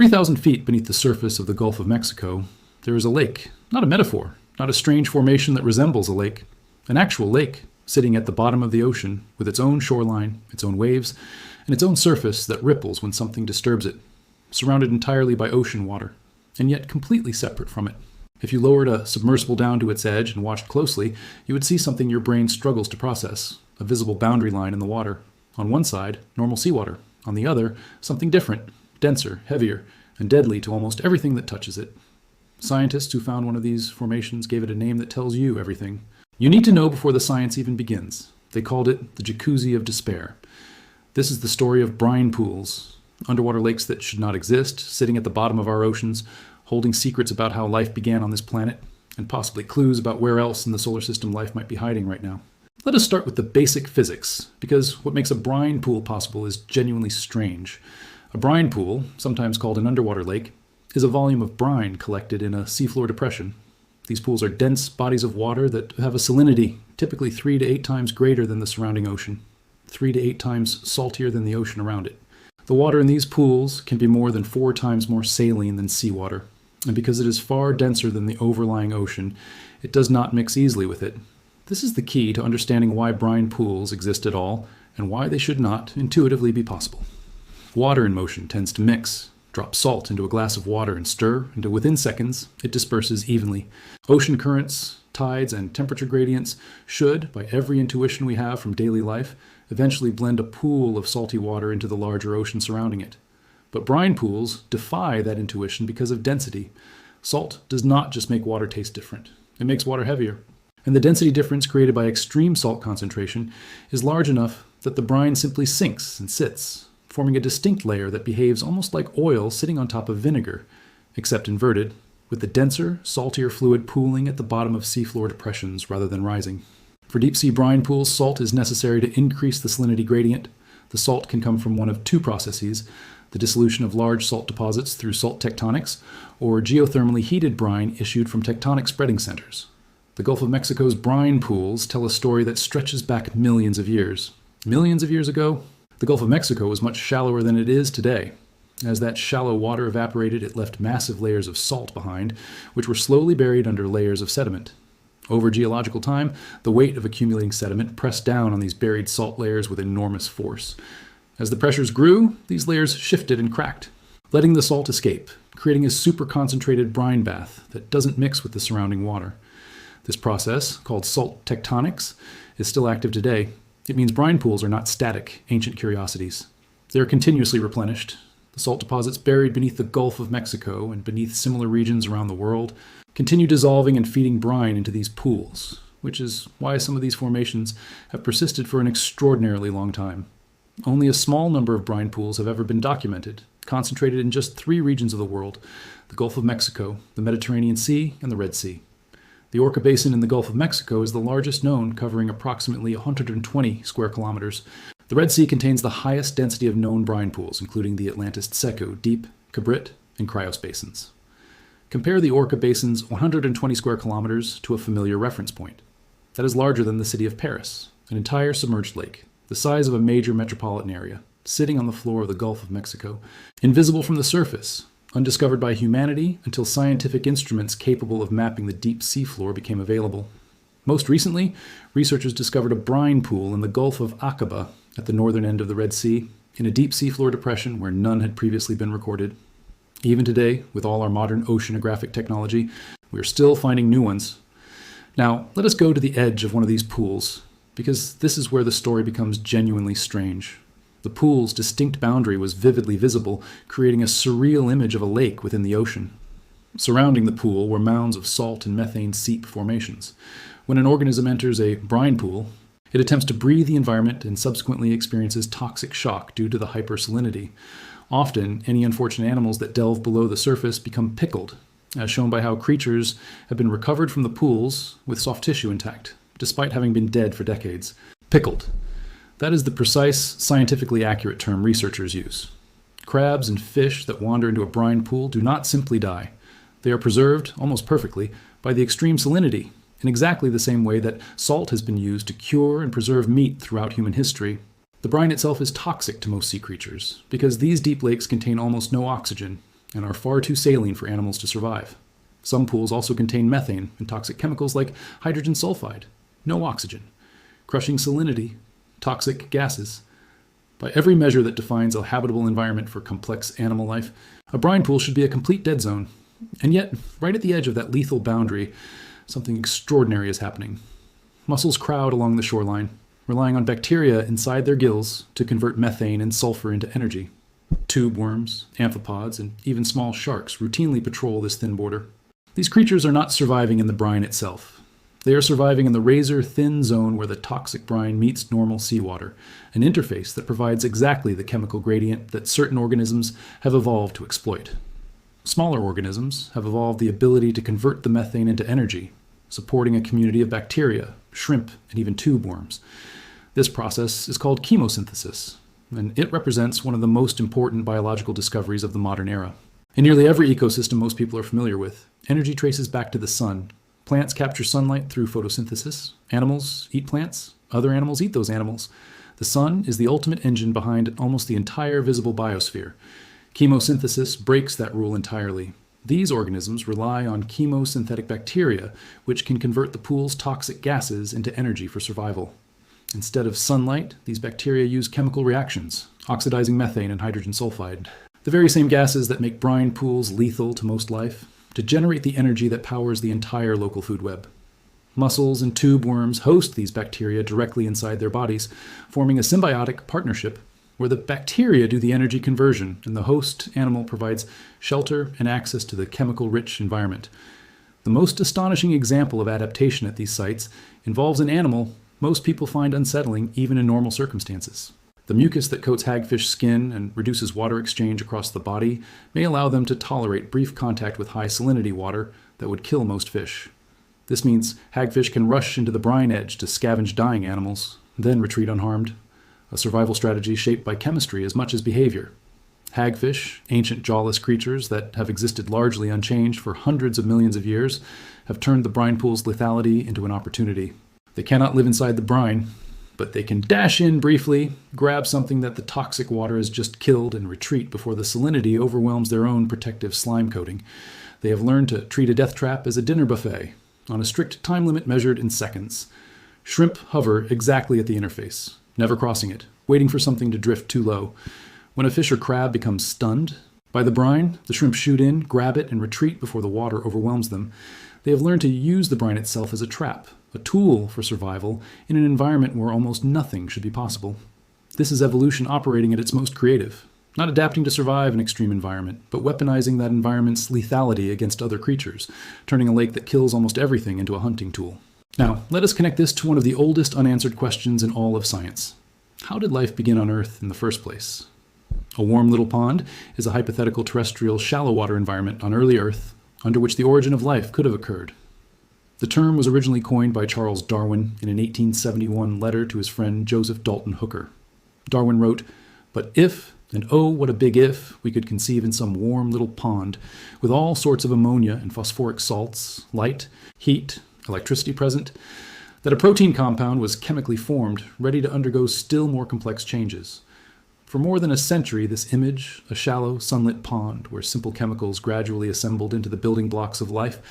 3,000 feet beneath the surface of the Gulf of Mexico, there is a lake, not a metaphor, not a strange formation that resembles a lake, an actual lake sitting at the bottom of the ocean with its own shoreline, its own waves, and its own surface that ripples when something disturbs it, surrounded entirely by ocean water, and yet completely separate from it. If you lowered a submersible down to its edge and watched closely, you would see something your brain struggles to process, a visible boundary line in the water. On one side, normal seawater. On the other, something different, denser, heavier, and deadly to almost everything that touches it. Scientists who found one of these formations gave it a name that tells you everything. You need to know before the science even begins. They called it the Jacuzzi of Despair. This is the story of brine pools, underwater lakes that should not exist, sitting at the bottom of our oceans, holding secrets about how life began on this planet, and possibly clues about where else in the solar system life might be hiding right now. Let us start with the basic physics, because what makes a brine pool possible is genuinely strange. A brine pool, sometimes called an underwater lake, is a volume of brine collected in a seafloor depression. These pools are dense bodies of water that have a salinity typically 3 to 8 times greater than the surrounding ocean, 3 to 8 times saltier than the ocean around it. The water in these pools can be more than 4 times more saline than seawater, and because it is far denser than the overlying ocean, it does not mix easily with it. This is the key to understanding why brine pools exist at all, and why they should not intuitively be possible. Water in motion tends to mix. Drop salt into a glass of water and stir, and within seconds, it disperses evenly. Ocean currents, tides, and temperature gradients should, by every intuition we have from daily life, eventually blend a pool of salty water into the larger ocean surrounding it. But brine pools defy that intuition because of density. Salt does not just make water taste different. It makes water heavier. And the density difference created by extreme salt concentration is large enough that the brine simply sinks and sits, forming a distinct layer that behaves almost like oil sitting on top of vinegar, except inverted, with the denser, saltier fluid pooling at the bottom of seafloor depressions rather than rising. For deep-sea brine pools, salt is necessary to increase the salinity gradient. The salt can come from one of 2 processes: the dissolution of large salt deposits through salt tectonics, or geothermally heated brine issued from tectonic spreading centers. The Gulf of Mexico's brine pools tell a story that stretches back millions of years. Millions of years ago, the Gulf of Mexico was much shallower than it is today. As that shallow water evaporated, it left massive layers of salt behind, which were slowly buried under layers of sediment. Over geological time, the weight of accumulating sediment pressed down on these buried salt layers with enormous force. As the pressures grew, these layers shifted and cracked, letting the salt escape, creating a super-concentrated brine bath that doesn't mix with the surrounding water. This process, called salt tectonics, is still active today. It means brine pools are not static, ancient curiosities. They are continuously replenished. The salt deposits buried beneath the Gulf of Mexico and beneath similar regions around the world continue dissolving and feeding brine into these pools, which is why some of these formations have persisted for an extraordinarily long time. Only a small number of brine pools have ever been documented, concentrated in just 3 regions of the world: the Gulf of Mexico, the Mediterranean Sea, and the Red Sea. The Orca Basin in the Gulf of Mexico is the largest known, covering approximately 120 square kilometers. The Red Sea contains the highest density of known brine pools, including the Atlantis Seco, Deep, Cabrit, and Cryos basins. Compare the Orca Basin's 120 square kilometers to a familiar reference point. That is larger than the city of Paris, an entire submerged lake, the size of a major metropolitan area, sitting on the floor of the Gulf of Mexico, invisible from the surface, undiscovered by humanity until scientific instruments capable of mapping the deep seafloor became available. Most recently, researchers discovered a brine pool in the Gulf of Aqaba at the northern end of the Red Sea, in a deep seafloor depression where none had previously been recorded. Even today, with all our modern oceanographic technology, we are still finding new ones. Now, let us go to the edge of one of these pools, because this is where the story becomes genuinely strange. The pool's distinct boundary was vividly visible, creating a surreal image of a lake within the ocean. Surrounding the pool were mounds of salt and methane seep formations. When an organism enters a brine pool, it attempts to breathe the environment and subsequently experiences toxic shock due to the hyper-salinity. Often, any unfortunate animals that delve below the surface become pickled, as shown by how creatures have been recovered from the pools with soft tissue intact, despite having been dead for decades. Pickled. That is the precise, scientifically accurate term researchers use. Crabs and fish that wander into a brine pool do not simply die. They are preserved, almost perfectly, by the extreme salinity, in exactly the same way that salt has been used to cure and preserve meat throughout human history. The brine itself is toxic to most sea creatures, because these deep lakes contain almost no oxygen, and are far too saline for animals to survive. Some pools also contain methane and toxic chemicals like hydrogen sulfide, no oxygen, crushing salinity, toxic gases. By every measure that defines a habitable environment for complex animal life, a brine pool should be a complete dead zone. And yet, right at the edge of that lethal boundary, something extraordinary is happening. Mussels crowd along the shoreline, relying on bacteria inside their gills to convert methane and sulfur into energy. Tube worms, amphipods, and even small sharks routinely patrol this thin border. These creatures are not surviving in the brine itself. They are surviving in the razor-thin zone where the toxic brine meets normal seawater, an interface that provides exactly the chemical gradient that certain organisms have evolved to exploit. Smaller organisms have evolved the ability to convert the methane into energy, supporting a community of bacteria, shrimp, and even tube worms. This process is called chemosynthesis, and it represents one of the most important biological discoveries of the modern era. In nearly every ecosystem most people are familiar with, energy traces back to the sun. Plants capture sunlight through photosynthesis. Animals eat plants. Other animals eat those animals. The sun is the ultimate engine behind almost the entire visible biosphere. Chemosynthesis breaks that rule entirely. These organisms rely on chemosynthetic bacteria, which can convert the pool's toxic gases into energy for survival. Instead of sunlight, these bacteria use chemical reactions, oxidizing methane and hydrogen sulfide, the very same gases that make brine pools lethal to most life, to generate the energy that powers the entire local food web. Mussels and tube worms host these bacteria directly inside their bodies, forming a symbiotic partnership where the bacteria do the energy conversion and the host animal provides shelter and access to the chemical-rich environment. The most astonishing example of adaptation at these sites involves an animal most people find unsettling even in normal circumstances. The mucus that coats hagfish skin and reduces water exchange across the body may allow them to tolerate brief contact with high salinity water that would kill most fish. This means hagfish can rush into the brine edge to scavenge dying animals, then retreat unharmed, a survival strategy shaped by chemistry as much as behavior. Hagfish, ancient jawless creatures that have existed largely unchanged for hundreds of millions of years, have turned the brine pool's lethality into an opportunity. They cannot live inside the brine, but they can dash in briefly, grab something that the toxic water has just killed, and retreat before the salinity overwhelms their own protective slime coating. They have learned to treat a death trap as a dinner buffet, on a strict time limit measured in seconds. Shrimp hover exactly at the interface, never crossing it, waiting for something to drift too low. When a fish or crab becomes stunned by the brine, the shrimp shoot in, grab it, and retreat before the water overwhelms them. They have learned to use the brine itself as a trap, a tool for survival in an environment where almost nothing should be possible. This is evolution operating at its most creative, not adapting to survive an extreme environment, but weaponizing that environment's lethality against other creatures, turning a lake that kills almost everything into a hunting tool. Now, let us connect this to one of the oldest unanswered questions in all of science. How did life begin on Earth in the first place? A warm little pond is a hypothetical terrestrial shallow water environment on early Earth under which the origin of life could have occurred. The term was originally coined by Charles Darwin in an 1871 letter to his friend Joseph Dalton Hooker. Darwin wrote, "But if, and oh what a big if, we could conceive in some warm little pond, with all sorts of ammonia and phosphoric salts, light, heat, electricity present, that a protein compound was chemically formed, ready to undergo still more complex changes. For more than a century, this image, a shallow, sunlit pond where simple chemicals gradually assembled into the building blocks of life,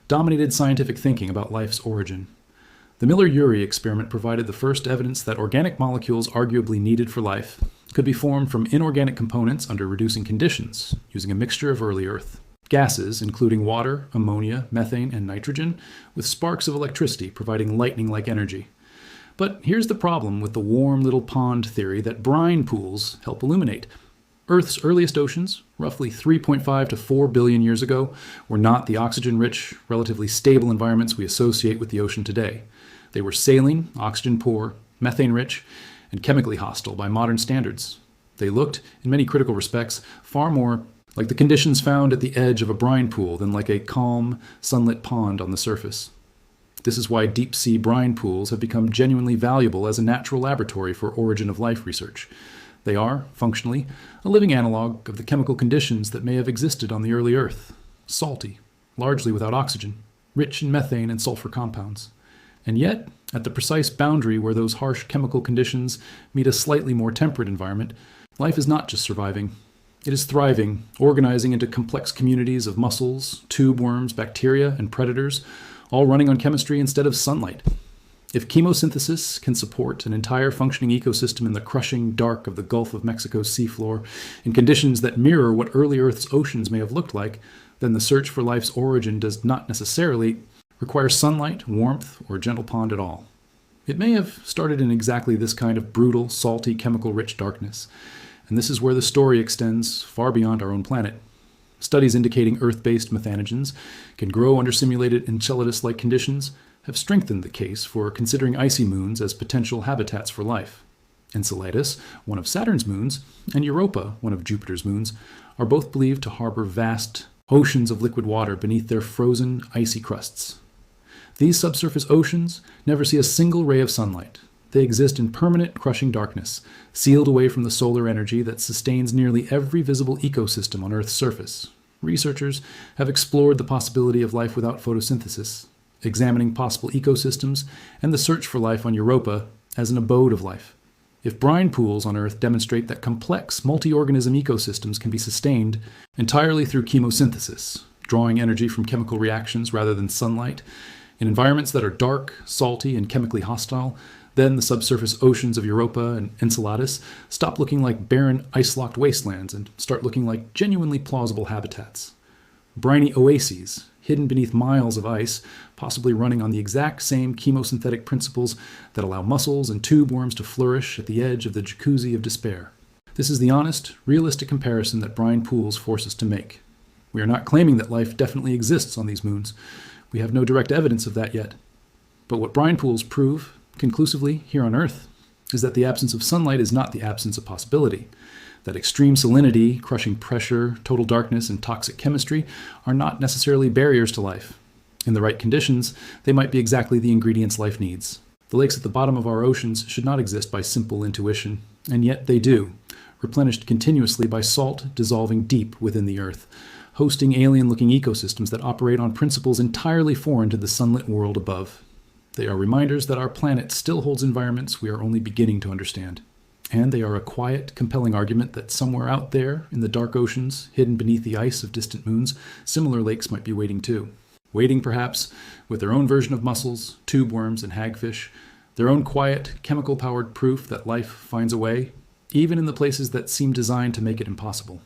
dominated scientific thinking about life's origin. The Miller-Urey experiment provided the first evidence that organic molecules arguably needed for life could be formed from inorganic components under reducing conditions, using a mixture of early Earth. Gases, including water, ammonia, methane, and nitrogen, with sparks of electricity providing lightning-like energy. But here's the problem with the warm little pond theory that brine pools help illuminate. Earth's earliest oceans, roughly 3.5 to 4 billion years ago, were not the oxygen-rich, relatively stable environments we associate with the ocean today. They were saline, oxygen-poor, methane-rich, and chemically hostile by modern standards. They looked, in many critical respects, far more like the conditions found at the edge of a brine pool than like a calm, sunlit pond on the surface. This is why deep-sea brine pools have become genuinely valuable as a natural laboratory for origin-of-life research. They are, functionally, a living analog of the chemical conditions that may have existed on the early Earth. Salty, largely without oxygen, rich in methane and sulfur compounds. And yet, at the precise boundary where those harsh chemical conditions meet a slightly more temperate environment, life is not just surviving. It is thriving, organizing into complex communities of mussels, tube worms, bacteria, and predators, all running on chemistry instead of sunlight. If chemosynthesis can support an entire functioning ecosystem in the crushing dark of the Gulf of Mexico's seafloor in conditions that mirror what early Earth's oceans may have looked like, then the search for life's origin does not necessarily require sunlight, warmth, or a gentle pond at all. It may have started in exactly this kind of brutal, salty, chemical-rich darkness, and this is where the story extends far beyond our own planet. Studies indicating Earth-based methanogens can grow under simulated Enceladus-like conditions have strengthened the case for considering icy moons as potential habitats for life. Enceladus, one of Saturn's moons, and Europa, one of Jupiter's moons, are both believed to harbor vast oceans of liquid water beneath their frozen, icy crusts. These subsurface oceans never see a single ray of sunlight. They exist in permanent crushing darkness, sealed away from the solar energy that sustains nearly every visible ecosystem on Earth's surface. Researchers have explored the possibility of life without photosynthesis, examining possible ecosystems and the search for life on Europa as an abode of life. If brine pools on Earth demonstrate that complex multi-organism ecosystems can be sustained entirely through chemosynthesis, drawing energy from chemical reactions rather than sunlight, in environments that are dark, salty, and chemically hostile, then the subsurface oceans of Europa and Enceladus stop looking like barren, ice-locked wastelands and start looking like genuinely plausible habitats. Briny oases, hidden beneath miles of ice, possibly running on the exact same chemosynthetic principles that allow mussels and tube worms to flourish at the edge of the jacuzzi of despair. This is the honest, realistic comparison that brine pools force us to make. We are not claiming that life definitely exists on these moons. We have no direct evidence of that yet. But what brine pools prove, conclusively, here on Earth, is that the absence of sunlight is not the absence of possibility. That extreme salinity, crushing pressure, total darkness, and toxic chemistry are not necessarily barriers to life. In the right conditions, they might be exactly the ingredients life needs. The lakes at the bottom of our oceans should not exist by simple intuition, and yet they do, replenished continuously by salt dissolving deep within the Earth, hosting alien-looking ecosystems that operate on principles entirely foreign to the sunlit world above. They are reminders that our planet still holds environments we are only beginning to understand. And they are a quiet, compelling argument that somewhere out there, in the dark oceans, hidden beneath the ice of distant moons, similar lakes might be waiting too. Waiting, perhaps, with their own version of mussels, tube worms, and hagfish, their own quiet, chemical-powered proof that life finds a way, even in the places that seem designed to make it impossible.